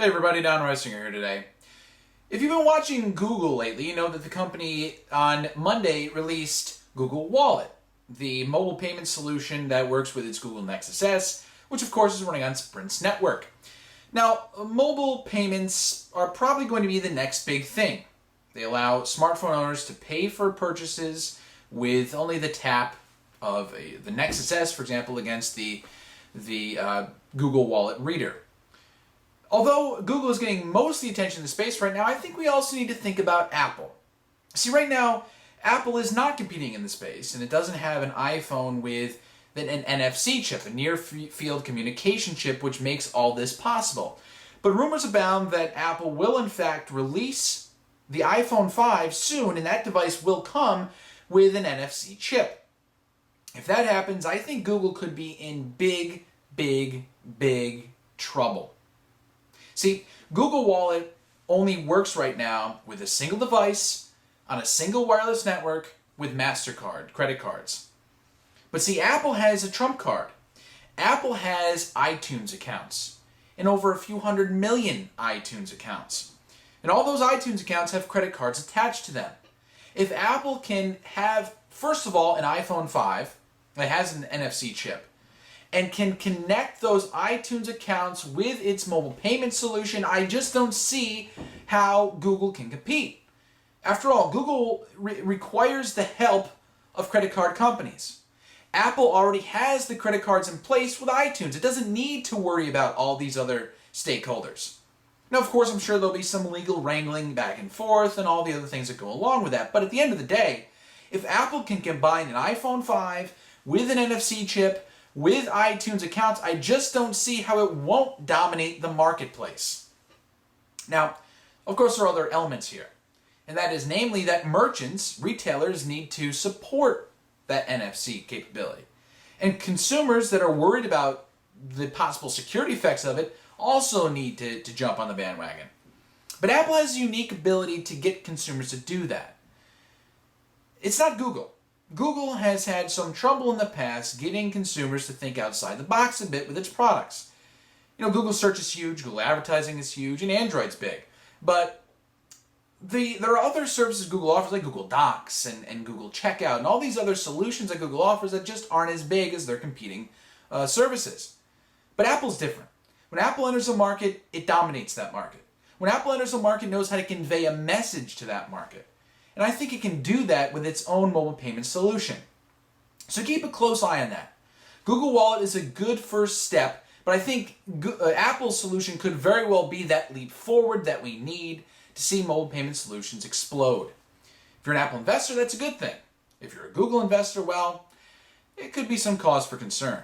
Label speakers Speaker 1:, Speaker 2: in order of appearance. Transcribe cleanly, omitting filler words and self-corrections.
Speaker 1: Hey everybody, Don Reisinger here today. If you've been watching Google lately, you know that the company on Monday released Google Wallet, the mobile payment solution that works with its Google Nexus S, which of course is running on Sprint's network. Now, mobile payments are probably going to be the next big thing. They allow smartphone owners to pay for purchases with only the tap of the Nexus S, for example, against the Google Wallet reader. Although Google is getting most of the attention in the space right now, I think we also need to think about Apple. See, right now, Apple is not competing in the space, and it doesn't have an iPhone with an NFC chip, a near-field communication chip, which makes all this possible. But rumors abound that Apple will, in fact, release the iPhone 5 soon, and that device will come with an NFC chip. If that happens, I think Google could be in big, big, big trouble. See, Google Wallet only works right now with a single device on a single wireless network with MasterCard, credit cards. But see, Apple has a trump card. Apple has iTunes accounts, and over a few 100 million iTunes accounts. And all those iTunes accounts have credit cards attached to them. If Apple can have, first of all, an iPhone 5 that has an NFC chip, and can connect those iTunes accounts with its mobile payment solution, I just don't see how Google can compete. After all, Google requires the help of credit card companies. Apple already has the credit cards in place with iTunes. It doesn't need to worry about all these other stakeholders. Now, of course, I'm sure there'll be some legal wrangling back and forth and all the other things that go along with that. But at the end of the day, if Apple can combine an iPhone 5 with an NFC chip, with iTunes accounts, I just don't see how it won't dominate the marketplace. Now, of course, there are other elements here, and that is namely that merchants, retailers, need to support that NFC capability. And consumers that are worried about the possible security effects of it also need to jump on the bandwagon. But Apple has a unique ability to get consumers to do that. It's not Google. Google has had some trouble in the past getting consumers to think outside the box a bit with its products. You know, Google Search is huge, Google Advertising is huge, and Android's big. But there are other services Google offers, like Google Docs and Google Checkout, and all these other solutions that Google offers that just aren't as big as their competing services. But Apple's different. When Apple enters a market, it dominates that market. When Apple enters a market, it knows how to convey a message to that market. And I think it can do that with its own mobile payment solution. So keep a close eye on that. Google Wallet is a good first step, but I think Apple's solution could very well be that leap forward that we need to see mobile payment solutions explode. If you're an Apple investor, that's a good thing. If you're a Google investor, well, it could be some cause for concern.